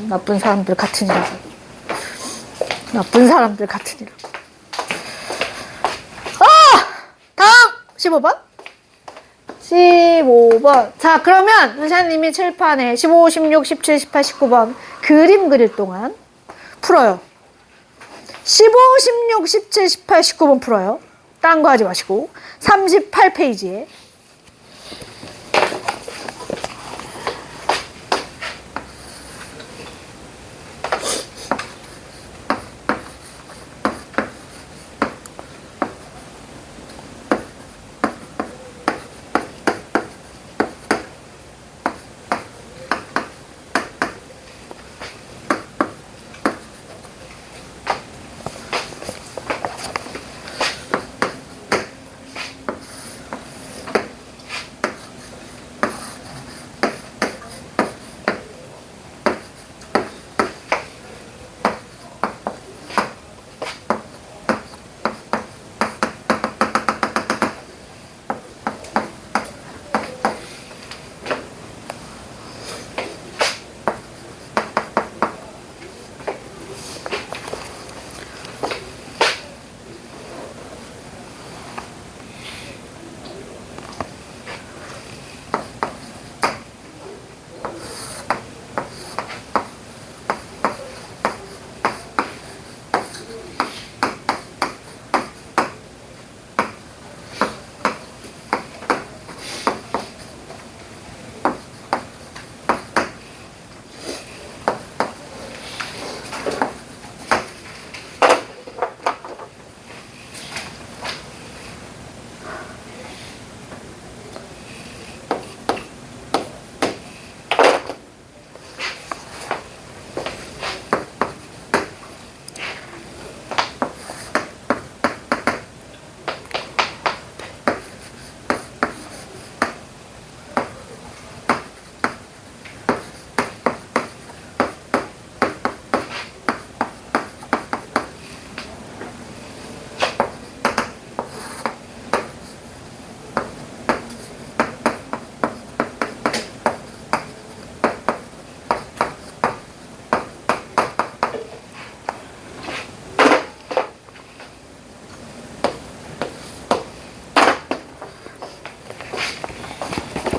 나쁜 사람들 같으니라고. 나쁜 사람들 같으니라고. 다음 15번. 15번. 자, 그러면 선생님이 칠판에 15, 16, 17, 18, 19번 그림 그릴 동안 풀어요. 15, 16, 17, 18, 19번 풀어요. 딴 거 하지 마시고 38페이지에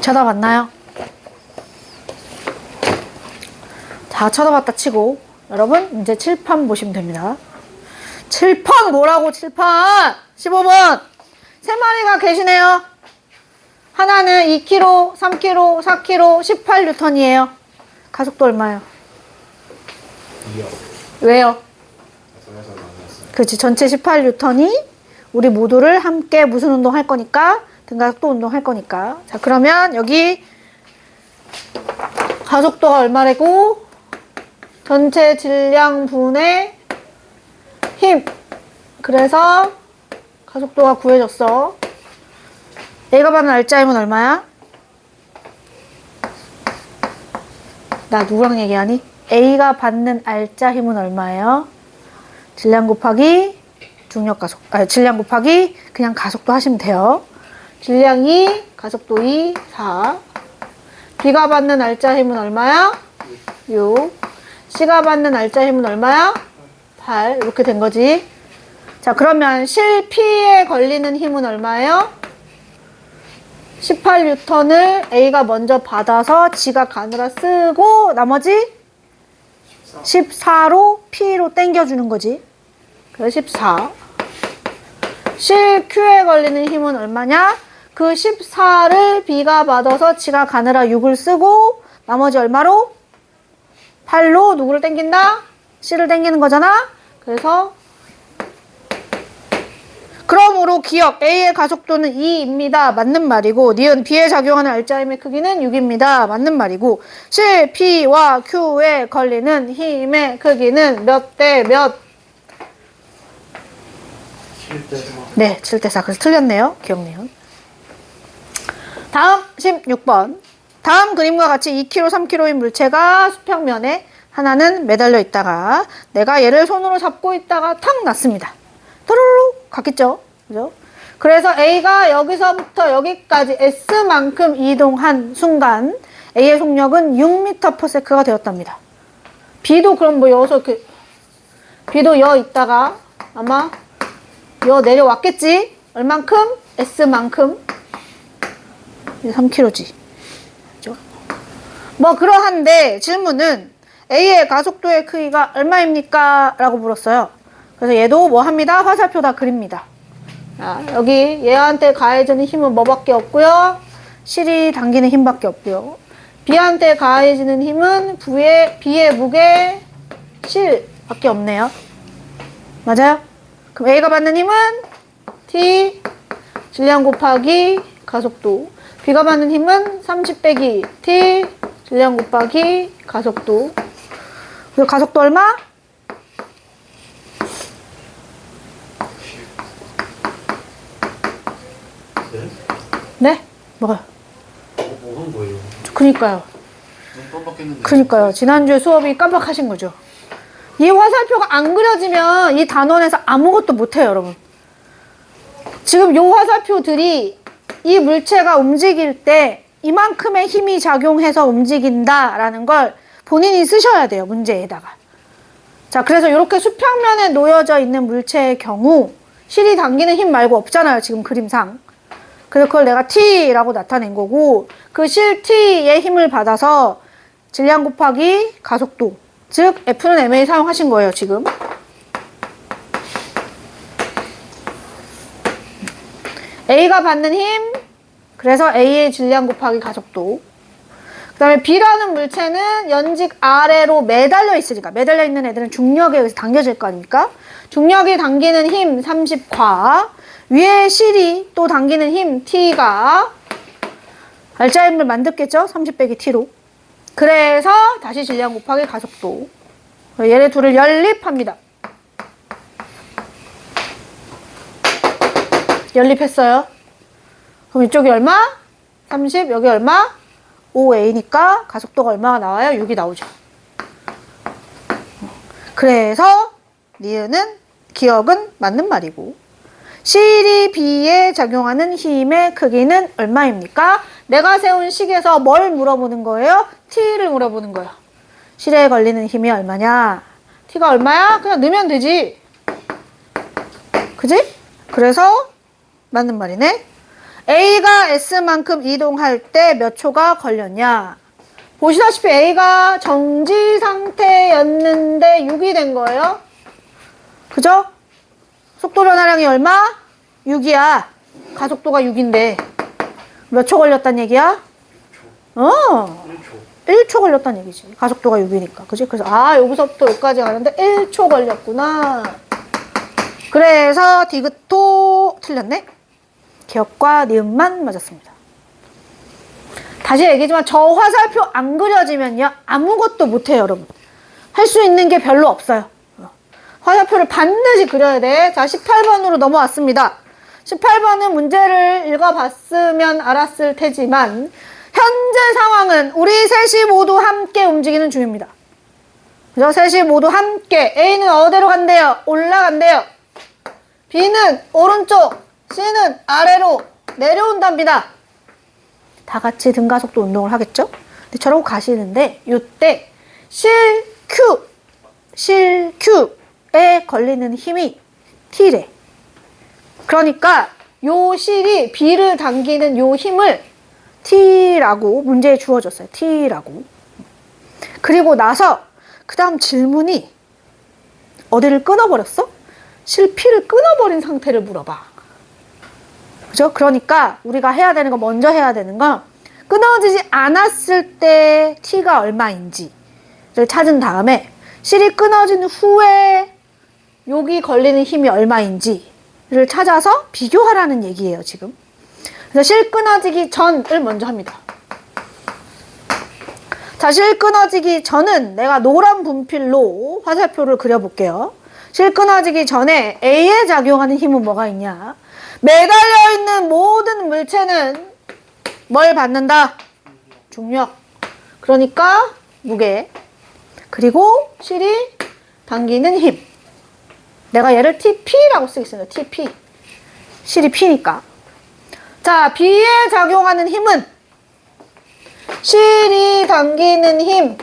쳐다봤나요? 다 쳐다봤다 치고 여러분 이제 칠판 보시면 됩니다. 칠판 뭐라고 칠판 15번 세 마리가 계시네요. 하나는 2kg, 3kg, 4kg, 18N이에요. 가속도 얼마예요? 2요. 왜요? 그렇지, 전체 18N이 우리 모두를 함께 무슨 운동 할 거니까? 등가속도 운동 할 거니까. 자, 그러면 여기 가속도가 얼마래고? 전체 질량 분의 힘. 그래서 가속도가 구해졌어. A가 받는 알짜 힘은 얼마야? 나 누구랑 얘기하니? A가 받는 알짜 힘은 얼마예요? 질량 곱하기 중력 가속, 질량 곱하기 그냥 가속도 하시면 돼요. 질량 2, 가속도 2, 4. B가 받는 알짜 힘은 얼마야? 6. C가 받는 알짜 힘은 얼마야? 8. 이렇게 된 거지. 자, 그러면 실 P에 걸리는 힘은 얼마예요? 18N을 A가 먼저 받아서 지가 가느라 쓰고 나머지 14로 P로 당겨주는 거지. 그래서 14. 실 Q에 걸리는 힘은 얼마냐? 그 14를 B가 받아서 지가 가느라 6을 쓰고 나머지 얼마로? 8로 누구를 당긴다? C를 당기는 거잖아. 그래서 그러므로 기억 A의 가속도는 2입니다. 맞는 말이고 니은 B에 작용하는 알짜 힘의 크기는 6입니다. 맞는 말이고 실 P와 Q에 걸리는 힘의 크기는 몇 대 몇? 7대 4. 네, 7대 4. 그래서 틀렸네요. 기억니은. 다음 16번. 다음 그림과 같이 2kg, 3kg인 물체가 수평면에 하나는 매달려 있다가 내가 얘를 손으로 잡고 있다가 탁 났습니다. 또르르 갔겠죠? 그죠? 그래서 A가 여기서부터 여기까지 S만큼 이동한 순간 A의 속력은 6m/s가 되었답니다. B도 그럼 뭐 여기서 이렇게 B도 여 있다가 아마 여 내려왔겠지? 얼만큼? S만큼 3kg지. 그죠? 뭐 그러한데 질문은 A의 가속도의 크기가 얼마입니까? 라고 물었어요. 그래서 얘도 뭐 합니다? 화살표 다 그립니다. 자, 여기 얘한테 가해지는 힘은 뭐밖에 없고요. 실이 당기는 힘밖에 없고요. B한테 가해지는 힘은 B의 무게 실밖에 없네요. 맞아요? 그럼 A가 받는 힘은 T 질량 곱하기 가속도. B가 받는 힘은 30 빼기 T 질량 곱하기 가속도. 그래서 가속도 얼마? 네? 네? 뭐가요? 뭐 한 거예요? 그니까요. 너무 깜빡했는데. 그니까요. 지난주에 수업이 깜빡하신 거죠. 이 화살표가 안 그려지면 이 단원에서 아무것도 못해요, 여러분. 지금 요 화살표들이 이 물체가 움직일 때 이만큼의 힘이 작용해서 움직인다라는 걸 본인이 쓰셔야 돼요, 문제에다가. 자, 그래서 이렇게 수평면에 놓여져 있는 물체의 경우 실이 당기는 힘 말고 없잖아요, 지금 그림상. 그래서 그걸 내가 T라고 나타낸 거고, 그 실 T의 힘을 받아서 질량 곱하기 가속도, 즉 F는 MA 사용하신 거예요, 지금. A가 받는 힘, 그래서 A의 질량 곱하기 가속도. 그 다음에 B라는 물체는 연직 아래로 매달려 있으니까, 매달려 있는 애들은 중력에 의해서 당겨질 거 아닙니까? 중력이 당기는 힘 30과 위에 실이 또 당기는 힘 T가 알짜 힘을 만들겠죠? 30 빼기 T로. 그래서 다시 질량 곱하기 가속도. 얘네 둘을 연립합니다. 연립했어요. 그럼 이쪽이 얼마? 30, 여기 얼마? 5A니까 가속도가 얼마가 나와요? 6이 나오죠. 그래서 니은은 기억은 맞는 말이고, 실이 B에 작용하는 힘의 크기는 얼마입니까? 내가 세운 식에서 뭘 물어보는 거예요? T를 물어보는 거예요. 실에 걸리는 힘이 얼마냐? T가 얼마야? 그냥 넣으면 되지. 그지? 그래서 맞는 말이네. A가 S만큼 이동할 때 몇 초가 걸렸냐? 보시다시피 A가 정지 상태였는데 6이 된 거예요. 그죠? 속도 변화량이 얼마? 6이야. 가속도가 6인데 몇 초 걸렸단 얘기야? 1초. 1초 걸렸단 얘기지. 가속도가 6이니까. 그지? 그래서 여기서부터 여기까지 가는데 1초 걸렸구나. 그래서 디귿도 틀렸네. 기억과 니은만 맞았습니다. 다시 얘기하지만 저 화살표 안 그려지면요 아무것도 못해요, 여러분. 할 수 있는 게 별로 없어요. 화살표를 반드시 그려야 돼. 자, 18번으로 넘어왔습니다. 18번은 문제를 읽어봤으면 알았을 테지만 현재 상황은 우리 셋이 모두 함께 움직이는 중입니다. 그죠? 셋이 모두 함께. A는 어디로 간대요? 올라간대요. B는 오른쪽, C는 아래로 내려온답니다. 다 같이 등가속도 운동을 하겠죠? 근데 저러고 가시는데 이때 실 Q에 걸리는 힘이 T래. 그러니까 요 실이 B를 당기는 요 힘을 T라고 문제에 주어졌어요. T라고. 그리고 나서 그 다음 질문이 어디를 끊어버렸어? 실 P를 끊어버린 상태를 물어봐. 그죠? 그러니까 우리가 해야 되는 거, 먼저 해야 되는 건 끊어지지 않았을 때 T가 얼마인지를 찾은 다음에 실이 끊어진 후에 여기 걸리는 힘이 얼마인지를 찾아서 비교하라는 얘기예요, 지금. 그래서 실 끊어지기 전을 먼저 합니다. 자, 실 끊어지기 전은 내가 노란 분필로 화살표를 그려볼게요. 실 끊어지기 전에 A에 작용하는 힘은 뭐가 있냐? 매달려 있는 모든 물체는 뭘 받는다? 중력. 그러니까 무게. 그리고 실이 당기는 힘. 내가 얘를 TP라고 쓰겠습니다. TP. 실이 P니까. 자, B에 작용하는 힘은 실이 당기는 힘.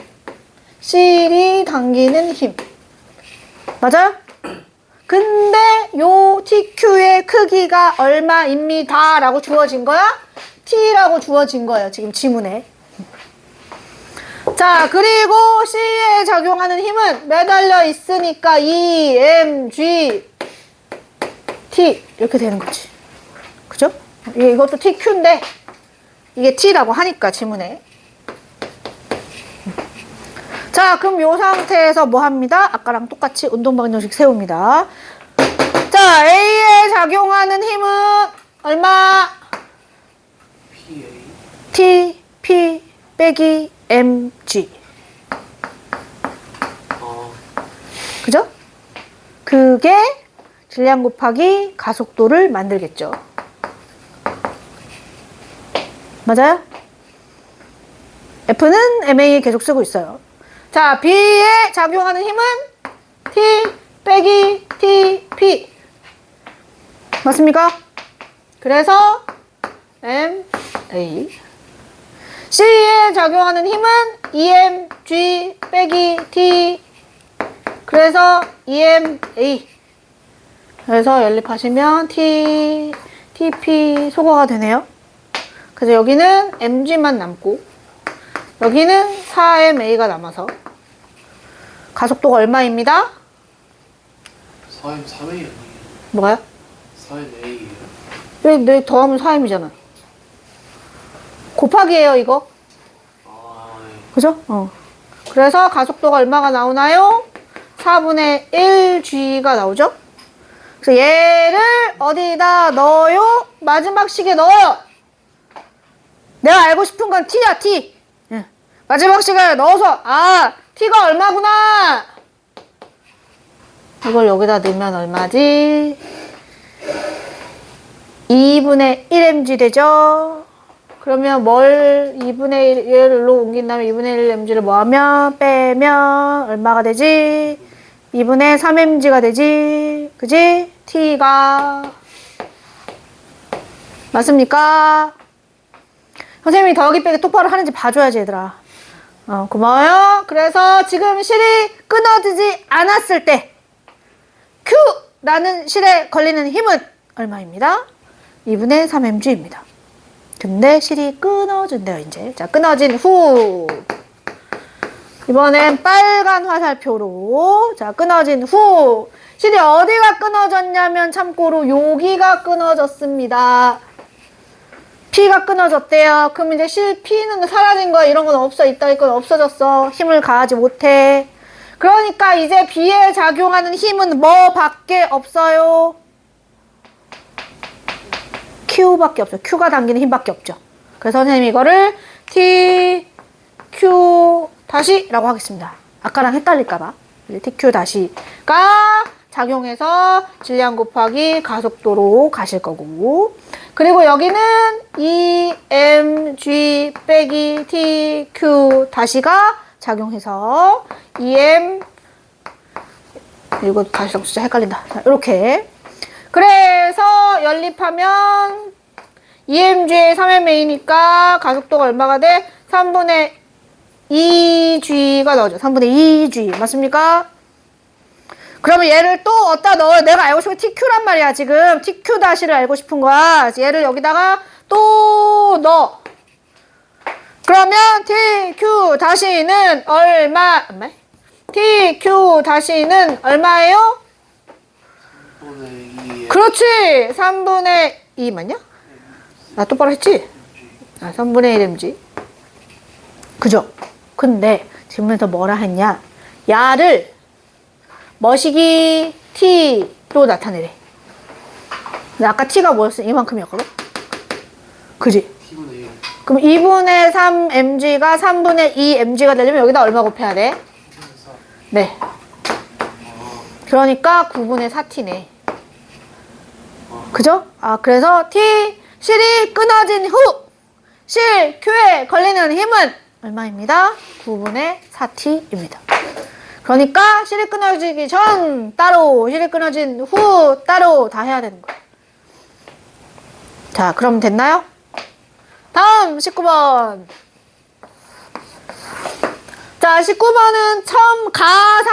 실이 당기는 힘. 맞아요? 근데 요 TQ의 크기가 얼마입니다 라고 주어진 거야? T라고 주어진 거예요. 지금 지문에. 자, 그리고 C에 작용하는 힘은 매달려 있으니까 EMG T 이렇게 되는 거지. 그죠? 이것도 TQ인데 이게 T라고 하니까 지문에. 자, 그럼 요 상태에서 뭐 합니다? 아까랑 똑같이 운동방정식 세웁니다. 자, A에 작용하는 힘은 얼마? PA. T, P, 빼기, mg. 그죠? 그게 질량 곱하기 가속도를 만들겠죠. 맞아요? F는 MA 계속 쓰고 있어요. 자, B에 작용하는 힘은 T 빼기 TP. 맞습니까? 그래서 MA. C에 작용하는 힘은 EMG 빼기 T. 그래서 EMA. 그래서 연립하시면 TP 소거가 되네요. 그래서 여기는 MG만 남고 여기는 4MA가 남아서 가속도가 얼마입니다? 4M 3A 아니에요? 뭐가요? 4M A예요? 왜 더하면 4M이잖아. 곱하기예요 이거. 예. 그죠? 그래서 가속도가 얼마가 나오나요? 4분의 1G가 나오죠? 그래서 얘를 어디다 넣어요? 마지막 식에 넣어요. 내가 알고 싶은 건 T야, T. 응. 마지막 식에 넣어서, T가 얼마구나. 이걸 여기다 넣으면 얼마지? 2분의 1mg 되죠? 그러면 2분의 1로 옮긴다면 2분의 1mg를 뭐 하면? 빼면 얼마가 되지? 2분의 3mg가 되지? 그지? T가. 맞습니까? 선생님이 더하기 빼기 똑바로 하는지 봐줘야지, 얘들아. 고마워요. 그래서 지금 실이 끊어지지 않았을 때 Q라는 실에 걸리는 힘은 얼마입니다? 2분의 3mg입니다. 근데 실이 끊어진대요, 이제. 자, 끊어진 후. 이번엔 빨간 화살표로. 자, 끊어진 후. 실이 어디가 끊어졌냐면 참고로 여기가 끊어졌습니다. P가 끊어졌대요. 그럼 이제 실 P는 사라진 거야. 이런 건 없어. 있다. 이건 없어졌어. 힘을 가하지 못해. 그러니까 이제 B에 작용하는 힘은 뭐밖에 없어요? Q밖에 없죠. Q가 당기는 힘밖에 없죠. 그래서 선생님이 이거를 T, Q 다시 라고 하겠습니다. 아까랑 헷갈릴까봐. T, Q 다시가 작용해서 질량 곱하기 가속도로 가실 거고, 그리고 여기는 EMG 빼기 TQ 다시가 작용해서 이거 다시 진짜 헷갈린다. 자, 이렇게. 그래서 연립하면 EMG의 3MA니까 가속도가 얼마가 돼? 3분의 2G가 나오죠. 3분의 2G. 맞습니까? 그러면 얘를 또 어디다 넣어요? 내가 알고 싶은 TQ란 말이야. 지금 TQ 다시를 알고 싶은 거야. 얘를 여기다가 또 넣어. 그러면 TQ 다시는 얼마? TQ 다시는 얼마예요? 3분의 2에 그렇지. 3분의 2 맞냐? 나 똑바로 했지? 3분의 1mg. 그죠? 근데 질문에서 뭐라 했냐? 야를 머시기 T로 나타내래. 근데 아까 T가 뭐였어? 이만큼이었거든? 그지? T분의 1. 그럼 2분의 3mg가 3분의 2mg가 되려면 여기다 얼마 곱해야 돼? 4. 네. 그러니까 9분의 4T네. 그죠? 그래서 실이 끊어진 후 실 Q에 걸리는 힘은 얼마입니다? 9분의 4T입니다. 그러니까 실이 끊어지기 전 따로, 실이 끊어진 후 따로 다 해야 되는 거예요. 자, 그럼 됐나요? 다음 19번. 자, 19번은 처음 가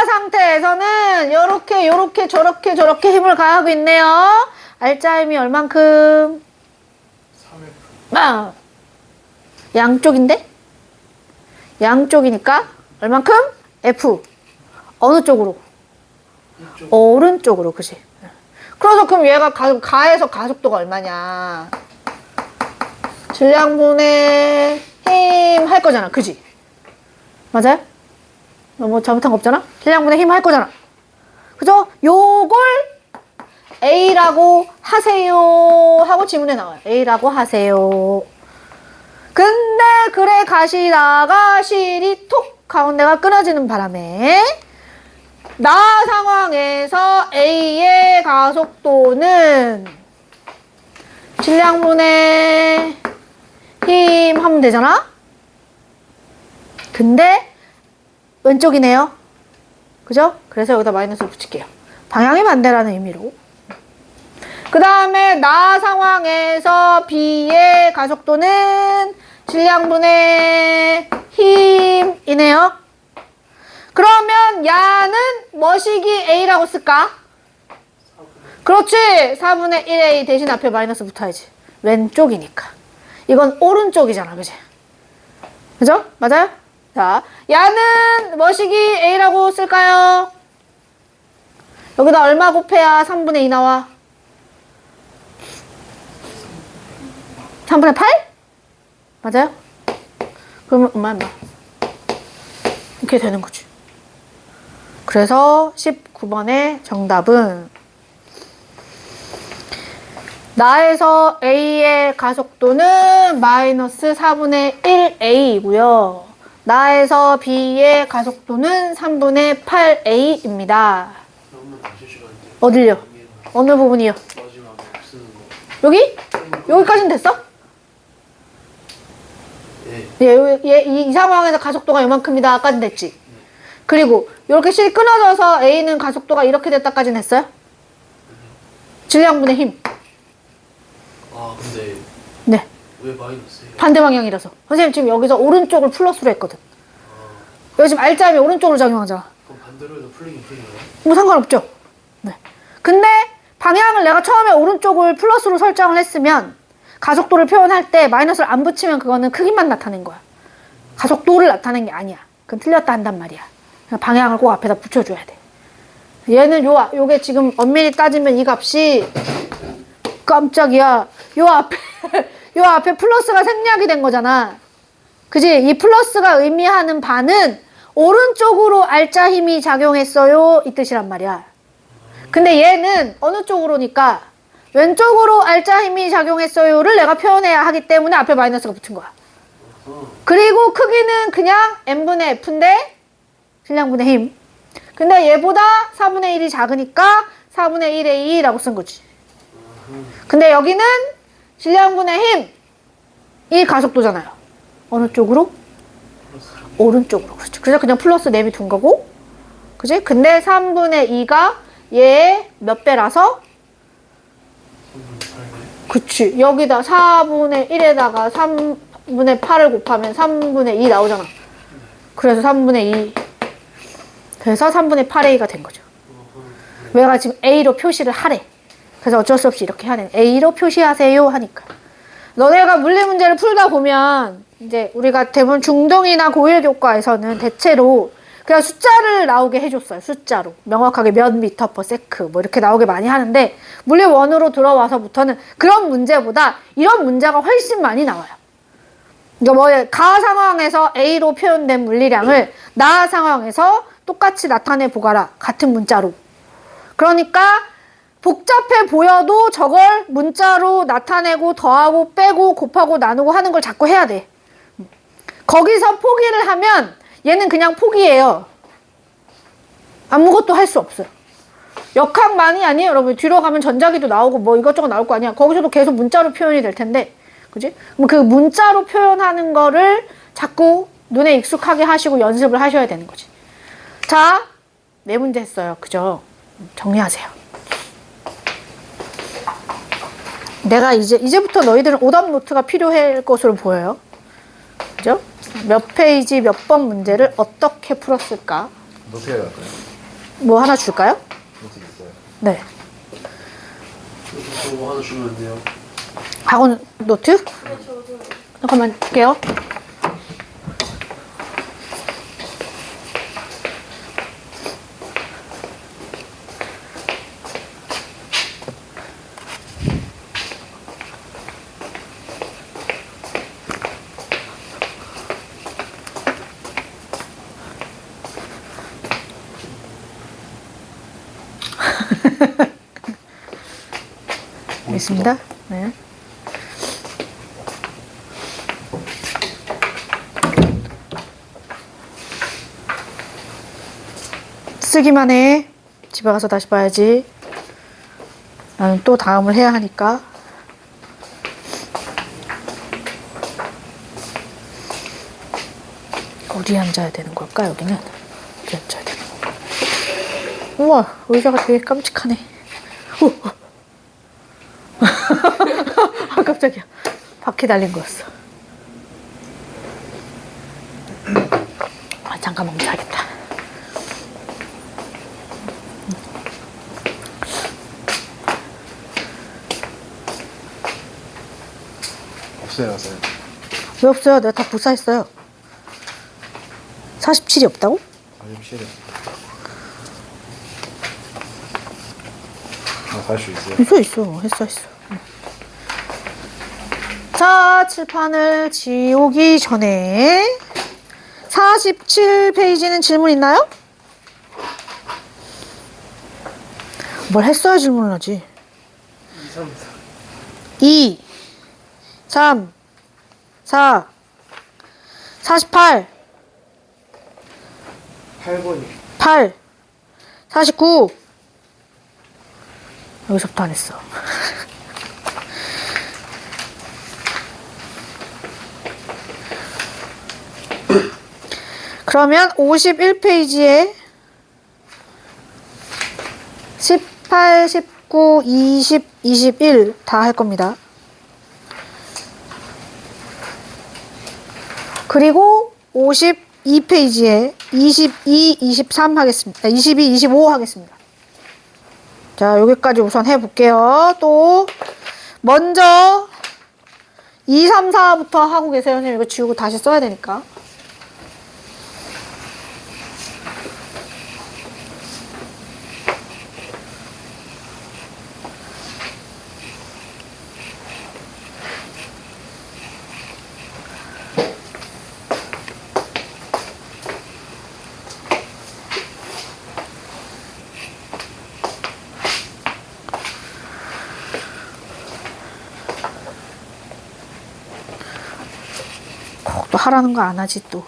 상태에서는 요렇게 저렇게 힘을 가하고 있네요. 알짜 힘이 얼만큼? 3F. 아, 양쪽인데? 양쪽이니까 얼만큼? F. 어느 쪽으로? 이쪽. 오른쪽으로, 그지? 그래서 그럼 얘가 가에서 가속도가 얼마냐? 질량분의 힘 할 거잖아, 그지? 맞아요? 뭐 잘못한 거 없잖아? 질량분의 힘 할 거잖아. 그죠? 요걸 A라고 하세요 하고 지문에 나와요. A라고 하세요. 근데 그래 가시다가 실이 톡 가운데가 끊어지는 바람에 나 상황에서 A의 가속도는 질량분의 힘 하면 되잖아? 근데 왼쪽이네요. 그죠? 그래서 여기다 마이너스를 붙일게요. 방향이 반대라는 의미로. 그 다음에 나 상황에서 B의 가속도는 질량분의 힘이네요. 그러면 야는 뭐시기 A라고 쓸까? 4분의 그렇지. 4분의 1A 대신 앞에 마이너스 붙어야지. 왼쪽이니까. 이건 오른쪽이잖아. 그지? 그죠? 맞아요? 자, 야는 뭐시기 A라고 쓸까요? 여기다 얼마 곱해야 3분의 2 나와? 3분의 8? 맞아요? 그러면 얼마? 이렇게 되는 거지. 그래서 19번의 정답은 나에서 A의 가속도는 마이너스 4분의 1A이고요. 나에서 B의 가속도는 3분의 8A입니다. 너무 다시 시간인데. 어딜요? 어느 부분이요? 마지막에 쓰는 거. 여기? 여기까지는 됐어? 네. 이 상황에서 가속도가 이만큼이다 까지는 됐지? 그리고 이렇게 실이 끊어져서 A는 가속도가 이렇게 됐다까지는 했어요? 질량분의 힘. 아 근데 네. 왜 마이너스예요? 반대 방향이라서. 선생님 지금 여기서 오른쪽을 플러스로 했거든. 아 여기 지금 알짜임이 오른쪽으로 작용하잖아. 그럼 반대로 해도 풀리긴 풀리나요? 뭐 상관없죠? 네. 근데 방향을 내가 처음에 오른쪽을 플러스로 설정을 했으면 가속도를 표현할 때 마이너스를 안 붙이면 그거는 크기만 나타낸 거야. 가속도를 나타낸 게 아니야. 그건 틀렸다 한단 말이야. 그냥 방향을 꼭 앞에다 붙여줘야 돼. 얘는 요게 지금 엄밀히 따지면 이 값이 깜짝이야. 요 앞에 플러스가 생략이 된 거잖아. 그지? 이 플러스가 의미하는 바는 오른쪽으로 알짜 힘이 작용했어요. 이 뜻이란 말이야. 근데 얘는 어느 쪽으로니까 왼쪽으로 알짜 힘이 작용했어요를 내가 표현해야 하기 때문에 앞에 마이너스가 붙은 거야. 그리고 크기는 그냥 n분의 f인데 질량분의 힘. 근데 얘보다 4분의 1이 작으니까 4분의 1의 2라고 쓴 거지. 근데 여기는 질량분의 힘. 이 가속도잖아요. 어느 쪽으로? 플러스 좀. 오른쪽으로. 그렇지. 그래서 그냥 플러스 내비둔 거고. 그지? 근데 3분의 2가 얘의 몇 배라서? 3분의 8배. 그치. 여기다 4분의 1에다가 3분의 8을 곱하면 3분의 2 나오잖아. 그래서 3분의 2. 그래서 3분의 8A가 된 거죠. 얘가 지금 A로 표시를 하래. 그래서 어쩔 수 없이 이렇게 하네. A로 표시하세요 하니까. 너네가 물리 문제를 풀다 보면 이제 우리가 대부분 중등이나 고1 교과에서는 대체로 그냥 숫자를 나오게 해줬어요. 숫자로. 명확하게 몇 미터 퍼 세크 뭐 이렇게 나오게 많이 하는데 물리 1으로 들어와서부터는 그런 문제보다 이런 문제가 훨씬 많이 나와요. 그러니까 뭐 가 상황에서 A로 표현된 물리량을 나 상황에서 똑같이 나타내 보거라. 같은 문자로. 그러니까 복잡해 보여도 저걸 문자로 나타내고 더하고 빼고 곱하고 나누고 하는 걸 자꾸 해야 돼. 거기서 포기를 하면 얘는 그냥 포기예요. 아무것도 할 수 없어요. 역학만이 아니에요, 여러분. 뒤로 가면 전자기도 나오고 뭐 이것저것 나올 거 아니야. 거기서도 계속 문자로 표현이 될 텐데. 그지? 그럼 그 문자로 표현하는 거를 자꾸 눈에 익숙하게 하시고 연습을 하셔야 되는 거지. 자, 네 문제 했어요. 그죠? 정리하세요. 내가 이제부터 너희들은 오답 노트가 필요할 것으로 보여요. 그죠? 몇 페이지 몇 번 문제를 어떻게 풀었을까? 노트에 갈까요? 뭐 하나 줄까요? 노트 있어요. 네. 저거 하나 주면 안 돼요? 학원 노트? 잠깐만 볼게요. 있습니다. 네. 쓰기만 해. 집에 가서 다시 봐야지. 나는 또 다음을 해야 하니까. 어디 앉아야 되는 걸까, 여기는? 어디 앉아야 되는 건가? 우와, 의자가 되게 깜찍하네. 아, 깜짝이야. 바퀴 달린 거였어. 아, 잠깐 멈춰야겠다. 없어요, 없어요. 왜 없어요? 내가 다 복사했어요. 47이 없다고? 아니, 싫어. 살 수 있어요. 있어. 했어. 응. 자, 칠판을 지우기 전에 47페이지는 질문 있나요? 뭘 했어야 질문을 하지. 2, 3, 4. 2, 3, 4, 48, 8번이 8, 49. 여기서부터 안 했어. 그러면 51페이지에 18, 19, 20, 21 다 할 겁니다. 그리고 52페이지에 22, 23 하겠습니다. 22, 25 하겠습니다. 자, 여기까지 우선 해볼게요. 또 먼저 2, 3, 4부터 하고 계세요. 선생님 이거 지우고 다시 써야 되니까. 또 하라는 거 안 하지 또.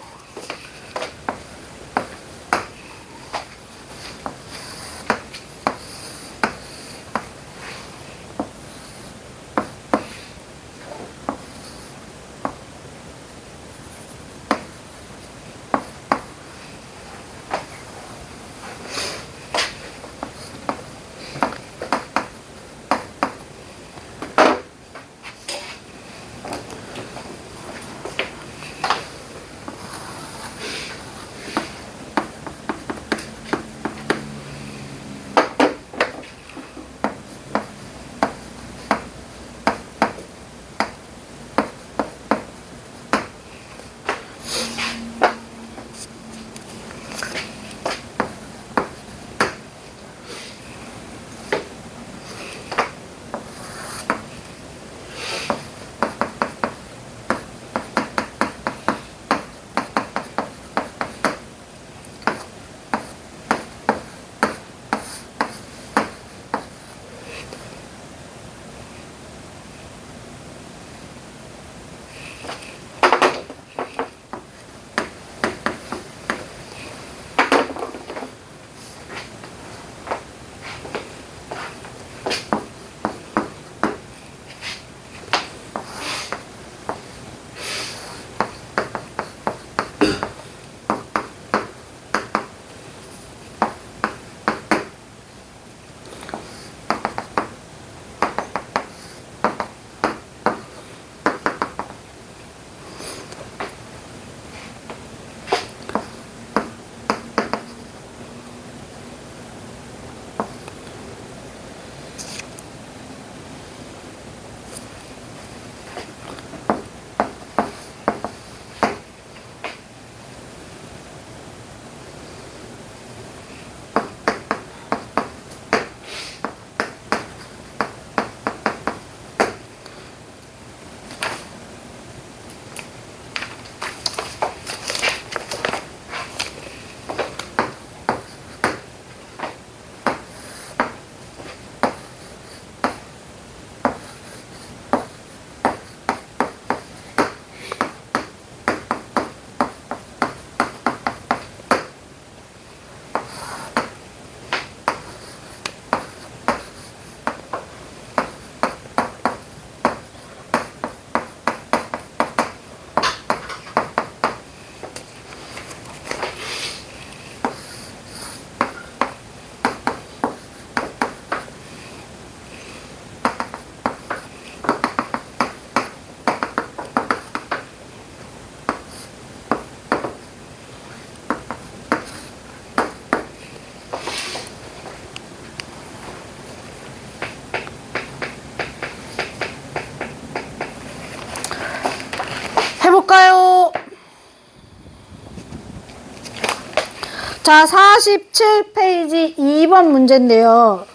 자, 47페이지 2번 문제인데요.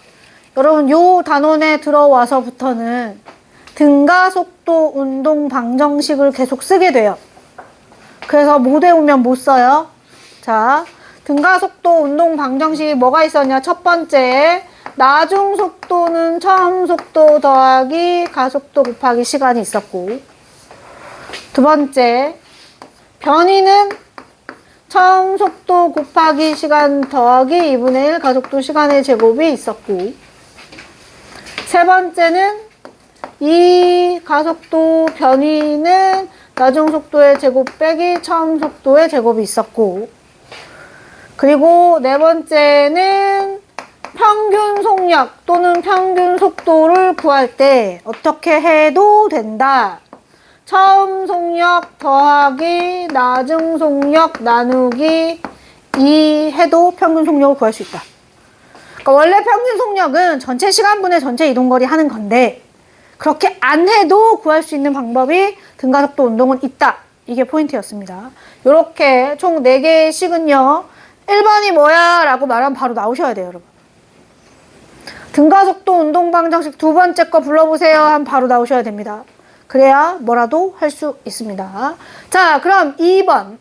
여러분, 요 단원에 들어와서부터는 등가속도 운동 방정식을 계속 쓰게 돼요. 그래서 못 외우면 못 써요. 자, 등가속도 운동 방정식이 뭐가 있었냐? 첫 번째, 나중 속도는 처음 속도 더하기 가속도 곱하기 시간이 있었고, 두 번째, 변이는 처음 속도 곱하기 시간 더하기 2분의 1 가속도 시간의 제곱이 있었고, 세 번째는 이 가속도 변이는 나중 속도의 제곱 빼기 처음 속도의 제곱이 있었고, 그리고 네 번째는 평균 속력 또는 평균 속도를 구할 때 어떻게 해도 된다. 처음 속력 더하기 나중 속력 나누기 2 해도 평균 속력을 구할 수 있다. 그러니까 원래 평균 속력은 전체 시간분의 전체 이동거리 하는 건데 그렇게 안 해도 구할 수 있는 방법이 등가속도 운동은 있다. 이게 포인트였습니다. 이렇게 총 4개의 식은요. 1번이 뭐야? 라고 말하면 바로 나오셔야 돼요, 여러분. 등가속도 운동 방정식 두 번째 거 불러보세요. 하면 바로 나오셔야 됩니다. 그래야 뭐라도 할 수 있습니다. 자, 그럼 2번.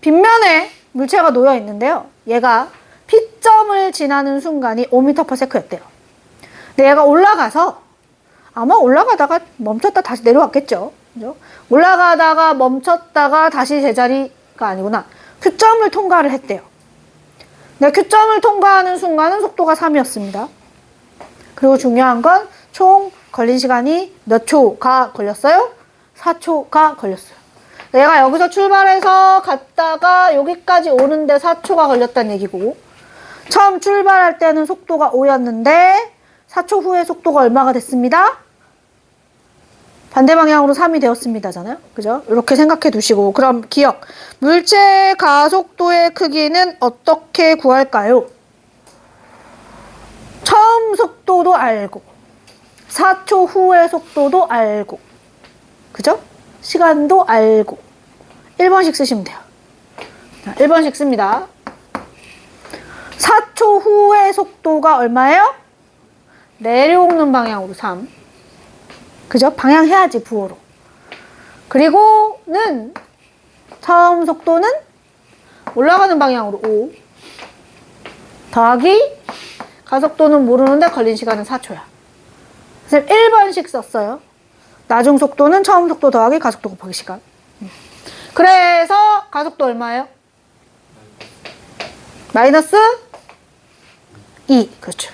빗면에 물체가 놓여 있는데요. 얘가 P점을 지나는 순간이 5m/s였대요. 근데 얘가 올라가서 아마 올라가다가 멈췄다 다시 내려왔겠죠. 그죠? 올라가다가 멈췄다가 다시 제자리가 아니구나. Q점을 통과를 했대요. 근데 Q점을 통과하는 순간은 속도가 3이었습니다. 그리고 중요한 건 총 걸린 시간이 몇 초가 걸렸어요? 4초가 걸렸어요. 얘가 여기서 출발해서 갔다가 여기까지 오는데 4초가 걸렸다는 얘기고, 처음 출발할 때는 속도가 5였는데 4초 후에 속도가 얼마가 됐습니다? 반대 방향으로 3이 되었습니다잖아요. 그죠? 이렇게 생각해 두시고, 그럼 기억. 물체의 가속도의 크기는 어떻게 구할까요? 처음 속도도 알고 4초 후의 속도도 알고, 그죠? 시간도 알고 1번씩 쓰시면 돼요. 자, 1번씩 씁니다. 4초 후의 속도가 얼마예요? 내려오는 방향으로 3. 그죠? 방향 해야지, 부호로. 그리고는 처음 속도는 올라가는 방향으로 5. 더하기 가속도는 모르는데 걸린 시간은 4초야. 그래서 1번씩 썼어요. 나중 속도는 처음 속도 더하기 가속도 곱하기 시간. 그래서 가속도 얼마예요? 마이너스 2. 그렇죠.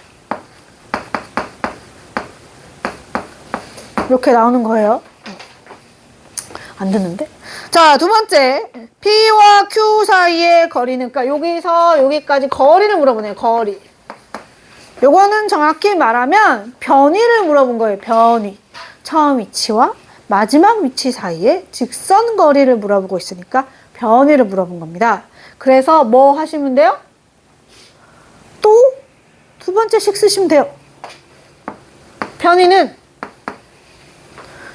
이렇게 나오는 거예요. 안 듣는데? 자, 두 번째. P와 Q 사이의 거리는, 그러니까 여기서 여기까지 거리를 물어보네요. 거리. 요거는 정확히 말하면 변이를 물어본 거예요. 변이. 처음 위치와 마지막 위치 사이에 직선 거리를 물어보고 있으니까 변이를 물어본 겁니다. 그래서 뭐 하시면 돼요? 또 두 번째씩 쓰시면 돼요. 변이는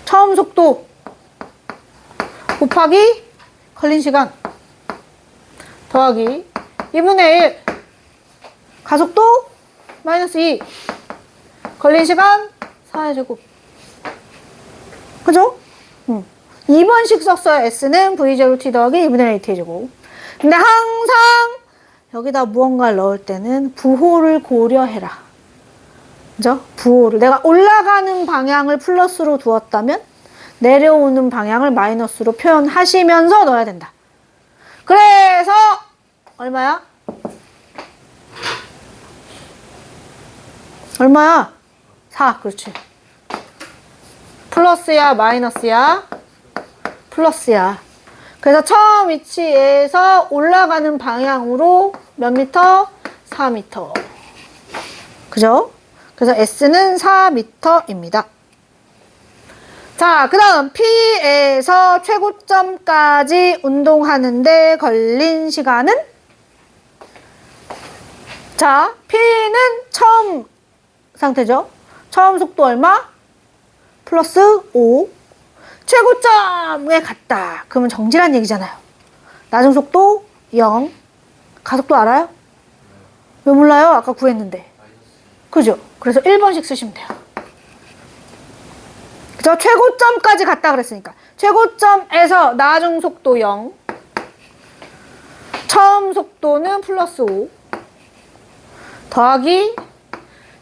처음 속도 곱하기 걸린 시간 더하기 2분의 1 가속도 마이너스 2 걸린 시간 4의 제곱. 그죠? 2번씩 썼어요. S는 V0T 더하기 2분의 1T의 제곱. 근데 항상 여기다 무언가를 넣을 때는 부호를 고려해라. 그죠? 부호를. 내가 올라가는 방향을 플러스로 두었다면 내려오는 방향을 마이너스로 표현하시면서 넣어야 된다. 그래서 얼마야? 얼마야? 4. 그렇지. 플러스야 마이너스야? 플러스야. 그래서 처음 위치에서 올라가는 방향으로 몇 미터? 4미터. 그죠? 그래서 S는 4미터입니다. 자, 그 다음 P에서 최고점까지 운동하는데 걸린 시간은? 자, P는 처음 상태죠. 처음 속도 얼마? 플러스 5. 최고점에 갔다. 그러면 정지란 얘기잖아요. 나중 속도 0. 가속도 알아요? 왜 몰라요? 아까 구했는데. 그죠? 그래서 1번씩 쓰시면 돼요. 그죠? 최고점까지 갔다 그랬으니까. 최고점에서 나중 속도 0. 처음 속도는 플러스 5. 더하기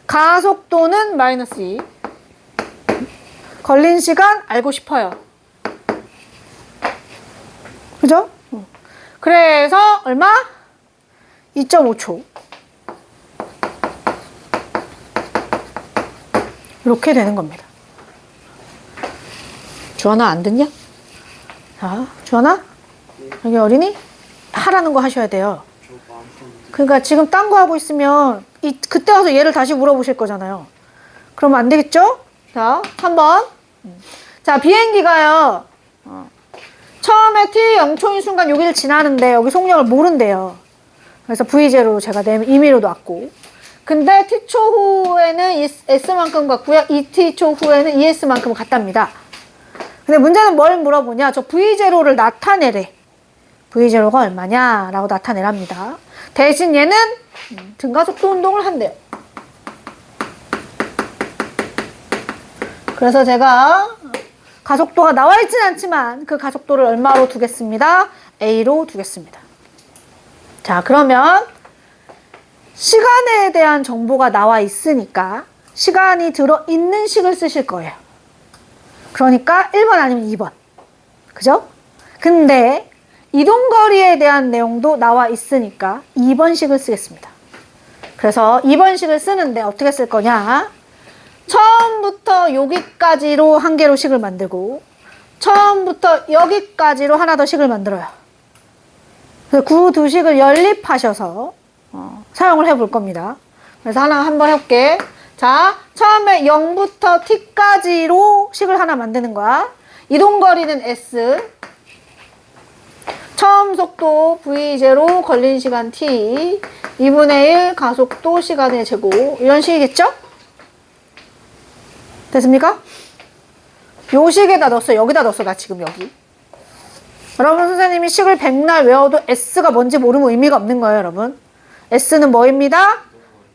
가속도는 마이너스 2. 걸린 시간 알고 싶어요. 그죠? 그래서 얼마? 2.5초. 이렇게 되는 겁니다. 주원아 안 듣냐? 자, 주원아? 여기 어린이? 하라는 거 하셔야 돼요. 그러니까 지금 딴 거 하고 있으면 그때 와서 얘를 다시 물어보실 거잖아요. 그러면 안 되겠죠? 자, 3번. 자, 비행기가요. 처음에 t 0초인 순간 여기를 지나는데 여기 속력을 모른대요. 그래서 V0로 제가 임의로 놨고. 근데 t초 후에는 s만큼 같고요. 2t초 후에는 2s만큼 같답니다. 근데 문제는 뭘 물어보냐? 저 V0를 나타내래. V0가 얼마냐? 라고 나타내랍니다. 대신 얘는 등가속도 운동을 한대요. 그래서 제가 가속도가 나와 있진 않지만 그 가속도를 얼마로 두겠습니다? A로 두겠습니다. 자, 그러면 시간에 대한 정보가 나와 있으니까 시간이 들어있는 식을 쓰실 거예요. 그러니까 1번 아니면 2번. 그죠? 근데 이동거리에 대한 내용도 나와 있으니까 2번식을 쓰겠습니다. 그래서 2번식을 쓰는데 어떻게 쓸 거냐? 처음부터 여기까지로 한 개로 식을 만들고 처음부터 여기까지로 하나 더 식을 만들어요. 그래서 그 두 식을 연립하셔서 사용을 해볼 겁니다. 그래서 하나 한번 해볼게. 자, 처음에 0부터 t까지로 식을 하나 만드는 거야. 이동거리는 s, 처음 속도 v0, 걸린 시간 t, 2분의 1 가속도 시간의 제곱, 이런 식이겠죠? 됐습니까? 요 식에다 넣었어. 여기다 넣었어. 나 지금 여기. 여러분, 선생님이 식을 백날 외워도 s가 뭔지 모르면 의미가 없는 거예요, 여러분. s는 뭐입니다?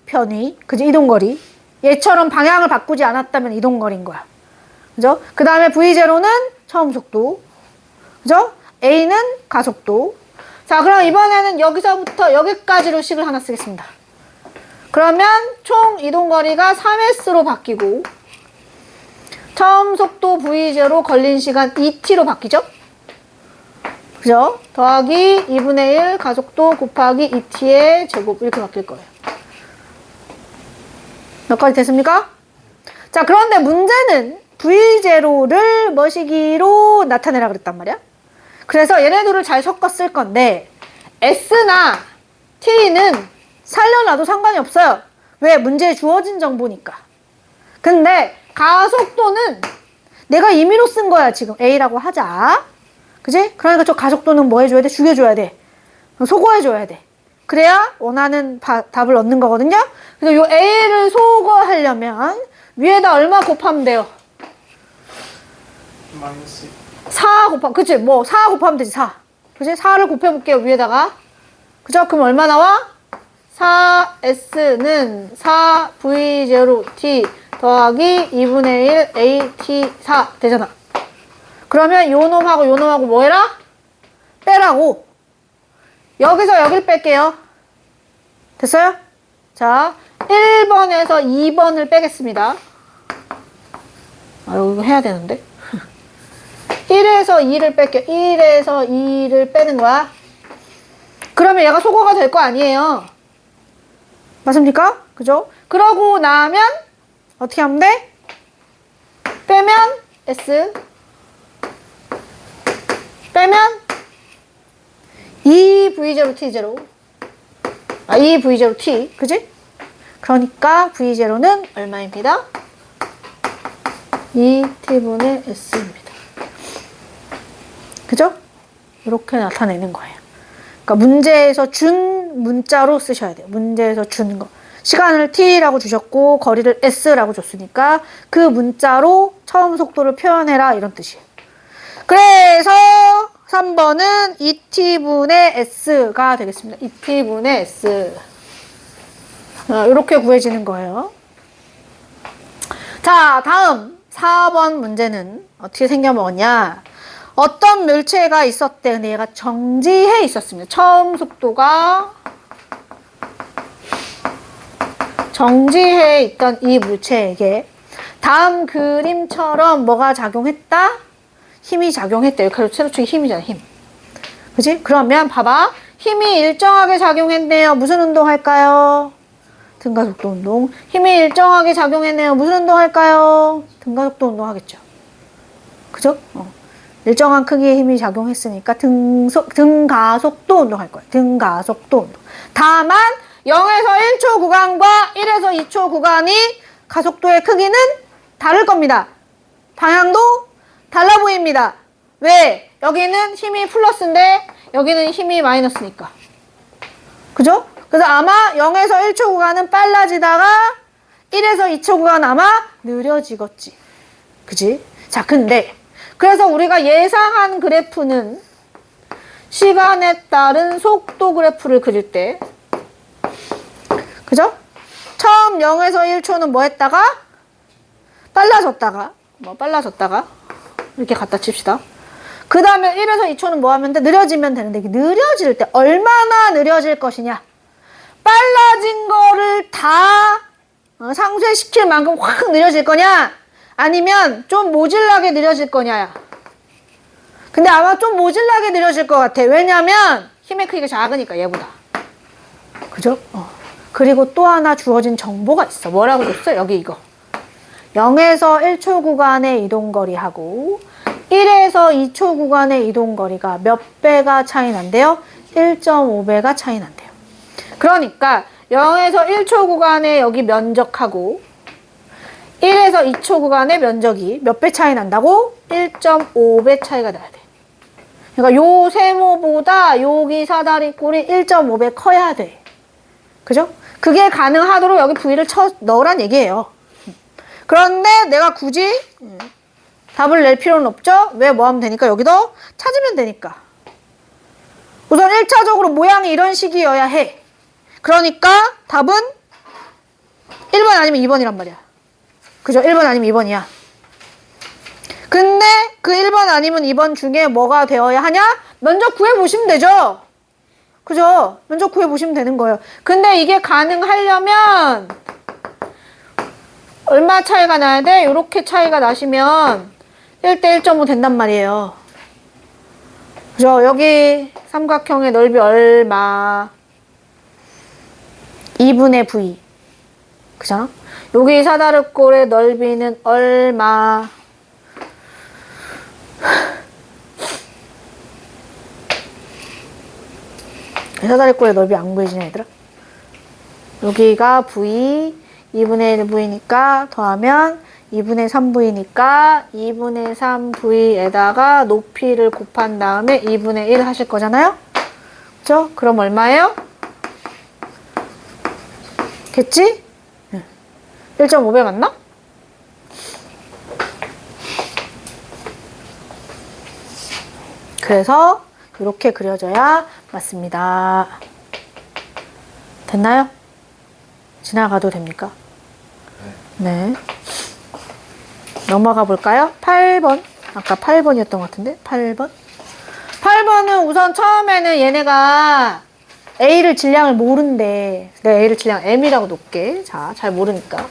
편의. 그죠? 이동거리. 얘처럼 방향을 바꾸지 않았다면 이동거리인 거야. 그죠? 그 다음에 v0는 처음 속도. 그죠? a는 가속도. 자, 그럼 이번에는 여기서부터 여기까지로 식을 하나 쓰겠습니다. 그러면 총 이동거리가 3s로 바뀌고 처음 속도 v0 걸린 시간 2t로 바뀌죠? 그죠? 더하기 2분의 1 가속도 곱하기 2t의 제곱 이렇게 바뀔 거예요. 몇 가지 됐습니까? 자, 그런데 문제는 v0를 뭐시기로 나타내라 그랬단 말이야. 그래서 얘네들을 잘 섞어 쓸 건데 s나 t는 살려놔도 상관이 없어요. 왜? 문제에 주어진 정보니까. 근데 가속도는 내가 임의로 쓴 거야. 지금 A라고 하자. 그지? 그러니까 저 가속도는 뭐 해줘야 돼? 죽여줘야 돼. 소거해줘야 돼. 그래야 원하는 답을 얻는 거거든요. 그래서 요 A를 소거하려면 위에다 얼마 곱하면 돼요? 마이너스 4 곱하면, 그치? 뭐 4 곱하면 되지, 4. 그치? 4를 곱해볼게요, 위에다가. 그죠? 그럼 얼마 나와? 4S는 4V0T 더하기 2분의 1 AT4 되잖아. 그러면 요 놈하고 요 놈하고 뭐 해라? 빼라고. 여기서 여길 뺄게요. 됐어요? 자, 1번에서 2번을 빼겠습니다. 아, 이거 해야 되는데. 1에서 2를 뺄게요. 1에서 2를 빼는 거야. 그러면 얘가 소거가 될 거 아니에요. 맞습니까? 그죠? 그러고 나면 어떻게 하면 돼? 빼면 S 빼면 2V0T0 2V0T 그지? 그러니까 V0는 얼마입니다? 2T분의 S입니다. 그죠? 이렇게 나타내는 거예요. 그러니까 문제에서 준 문자로 쓰셔야 돼요. 문제에서 준 거. 시간을 t라고 주셨고 거리를 s라고 줬으니까 그 문자로 처음 속도를 표현해라 이런 뜻이에요. 그래서 3번은 2t분의 s가 되겠습니다. 2t분의 s. 이렇게 구해지는 거예요. 자, 다음 4번 문제는 어떻게 생겨먹었냐. 어떤 물체가 있었대. 근데 얘가 정지해 있었습니다. 처음 속도가 정지해 있던 이 물체에게 다음 그림처럼 뭐가 작용했다? 힘이 작용했대. 그래서 세로축이 힘이잖아, 힘. 그치? 그러면 봐봐. 힘이 일정하게 작용했네요. 무슨 운동 할까요? 등가속도 운동. 힘이 일정하게 작용했네요. 무슨 운동 할까요? 등가속도 운동 하겠죠. 그죠? 일정한 크기의 힘이 작용했으니까 등가속도 운동 할 거예요. 등가속도 운동. 다만 0에서 1초 구간과 1에서 2초 구간이 가속도의 크기는 다를 겁니다. 방향도 달라 보입니다. 왜? 여기는 힘이 플러스인데 여기는 힘이 마이너스니까. 그죠? 그래서 아마 0에서 1초 구간은 빨라지다가 1에서 2초 구간 아마 느려지겠지. 그지? 자, 근데 그래서 우리가 예상한 그래프는 시간에 따른 속도 그래프를 그릴 때 그죠? 처음 0에서 1초는 뭐 했다가 빨라졌다가 이렇게 갖다 칩시다. 그 다음에 1에서 2초는 뭐 하면 돼? 느려지면 되는데 이게 느려질 때 얼마나 느려질 것이냐. 빨라진 거를 다 상쇄시킬 만큼 확 느려질 거냐? 아니면 좀 모질라게 느려질 거냐야. 근데 아마 좀 모질라게 느려질 것 같아. 왜냐면 힘의 크기가 작으니까 얘보다. 그죠? 그리고 또 하나 주어진 정보가 있어. 뭐라고 줬어? 여기 이거. 0에서 1초 구간의 이동거리하고 1에서 2초 구간의 이동거리가 몇 배가 차이 난대요? 1.5배가 차이 난대요. 그러니까 0에서 1초 구간의 여기 면적하고 1에서 2초 구간의 면적이 몇 배 차이 난다고? 1.5배 차이가 나야 돼. 그러니까 요 세모보다 여기 사다리꼴이 1.5배 커야 돼. 그죠? 그게 가능하도록 여기 V를 넣으란 얘기예요. 그런데 내가 굳이 답을 낼 필요는 없죠? 왜 뭐 하면 되니까 여기도 찾으면 되니까. 우선 1차적으로 모양이 이런 식이어야 해. 그러니까 답은 1번 아니면 2번이란 말이야. 그죠? 1번 아니면 2번이야. 근데 그 1번 아니면 2번 중에 뭐가 되어야 하냐? 면적 구해보시면 되죠? 그죠? 면적 구해보시면 되는 거예요. 근데 이게 가능하려면 얼마 차이가 나야 돼? 이렇게 차이가 나시면 1대 1.5 된단 말이에요. 그죠? 여기 삼각형의 넓이 얼마? 2분의 V. 그잖아? 여기 사다리꼴의 넓이는 얼마? 사다리꼴의 넓이 안 구해지냐 얘들아? 여기가 V 2분의 1V니까 더하면 2분의 3V니까 2분의 3V에다가 높이를 곱한 다음에 2분의 1 하실 거잖아요? 그죠? 그럼 얼마예요? 겠지? 1.5배 맞나? 그래서 이렇게 그려져야 맞습니다. 됐나요? 지나가도 됩니까? 네. 넘어가 볼까요? 8번. 아까 8번이었던 것 같은데? 8번. 8번은 우선 처음에는 얘네가 A를 질량을 모른대. 내가 A를 질량 M이라고 놓을게. 자, 잘 모르니까.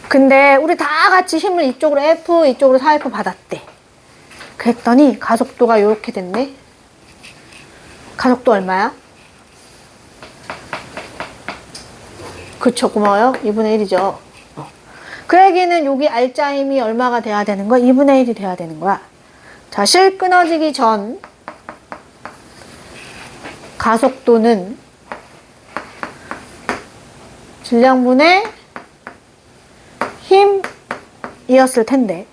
근데 우리 다 같이 힘을 이쪽으로 F, 이쪽으로 4F 받았대. 그랬더니 가속도가 이렇게 됐네. 가속도 얼마야? 그쵸, 고마워요. 2분의 1이죠. 그 얘기는 여기 알짜힘이 얼마가 돼야 되는 거야? 2분의 1이 돼야 되는 거야. 자, 실 끊어지기 전 가속도는 질량분의 힘이었을 텐데.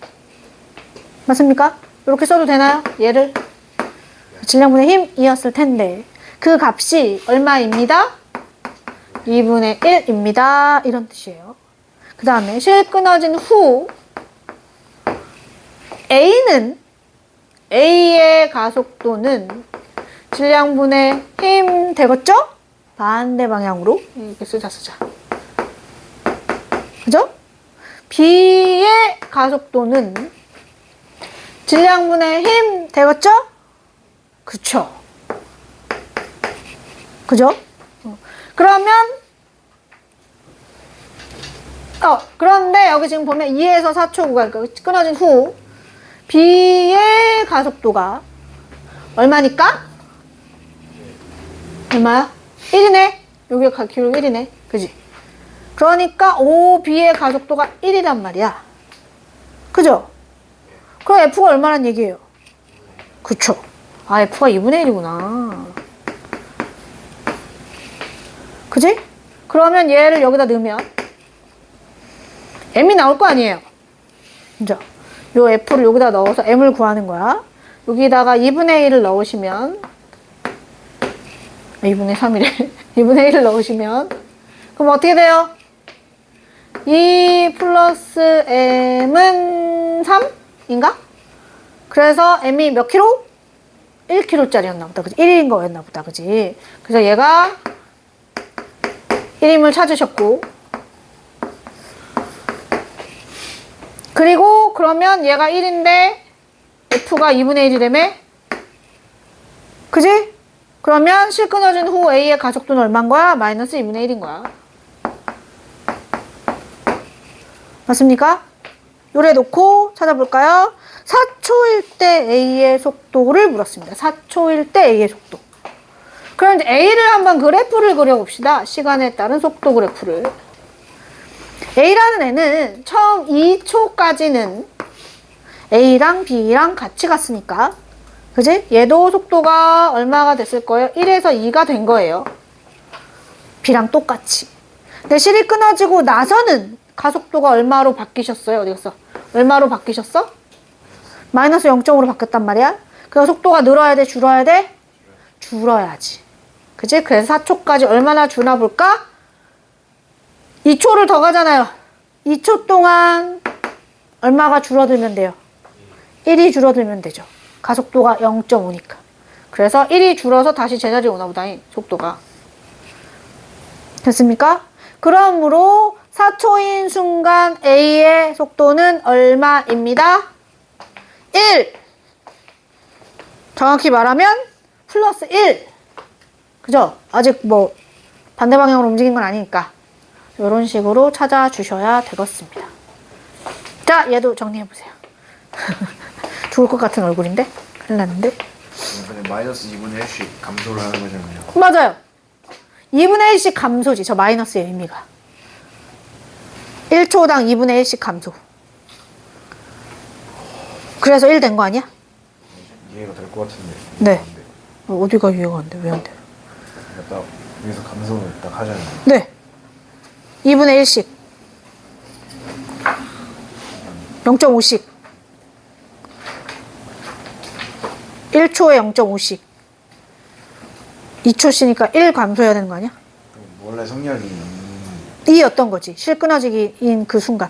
맞습니까? 이렇게 써도 되나요? 얘를. 질량분의 힘이었을 텐데. 그 값이 얼마입니다? 2분의 1입니다. 이런 뜻이에요. 그 다음에 실 끊어진 후 A는 A의 가속도는 질량분의 힘 되겠죠? 반대 방향으로 이렇게 쓰자. 그죠? B의 가속도는 질량분의 힘 되겠죠? 그쵸? 그죠? 그러면 그런데 여기 지금 보면 2에서 4초 구간 끊어진 후 B의 가속도가 얼마니까? 얼마야? 1이네. 여기가 기록 1이네. 그지? 그러니까 OB의 가속도가 1이란 말이야. 그죠? 그럼 F가 얼마란 얘기예요? 그쵸? 아, F가 2분의 1이구나. 그지? 그러면 얘를 여기다 넣으면 M이 나올 거 아니에요? 그죠? 요 F를 여기다 넣어서 M을 구하는 거야. 여기다가 2분의 1을 넣으시면 2분의 3이래. 2분의 1을 넣으시면 그럼 어떻게 돼요? 2 플러스 M은 3인가? 그래서 M이 몇 킬로? 1킬로짜리였나 보다. 그지? 1인 거였나 보다. 그지? 그래서 얘가 1임을 찾으셨고 그리고 그러면 얘가 1인데 F가 2분의 1이라며? 그지? 그러면 실 끊어진 후 A의 가속도는 얼마인 거야? 마이너스 2분의 1인 거야. 맞습니까? 요래 놓고 찾아볼까요? 4초일 때 A의 속도를 물었습니다. 4초일 때 A의 속도. 그럼 이제 A를 한번 그래프를 그려봅시다. 시간에 따른 속도 그래프를. A라는 애는 처음 2초까지는 A랑 B랑 같이 갔으니까 그지? 얘도 속도가 얼마가 됐을 거예요? 1에서 2가 된 거예요. B랑 똑같이. 근데 실이 끊어지고 나서는 가속도가 얼마로 바뀌셨어요? 어디 갔어? 얼마로 바뀌셨어? 마이너스 0.5로 바뀌었단 말이야. 그래서 속도가 늘어야 돼? 줄어야 돼? 줄어야지. 그지? 그래서 4초까지 얼마나 주나 볼까? 2초를 더 가잖아요. 2초 동안 얼마가 줄어들면 돼요? 1이 줄어들면 되죠. 가속도가 0.5니까. 그래서 1이 줄어서 다시 제자리에 오나 보다, 속도가. 됐습니까? 그러므로 4초인 순간 A의 속도는 얼마입니다? 1! 정확히 말하면 플러스 1. 그죠? 아직 뭐 반대 방향으로 움직인 건 아니니까. 이런 식으로 찾아주셔야 되겠습니다. 자, 얘도 정리해보세요. 죽을 것 같은 얼굴인데? 큰일 났는데? 그냥 마이너스 2분의 1씩 감소를 하는 거잖아요. 맞아요. 2분의 1씩 감소지, 저 마이너스의 의미가. 1초당 2분의 1씩 감소. 그래서 1 된 거 아니야? 이해가 될 것 같은데. 네. 안 돼. 어디가 이해가 안 돼? 왜 안 돼? 그러니까 딱 여기서 감소를 딱 하잖아요. 네. 2분의 1씩. 0.5씩. 1초에 0.5씩. 2초씩이니까 1 감소해야 되는 거 아니야? 원래 성향이 이었던 거지. 실 끊어지기인 그 순간.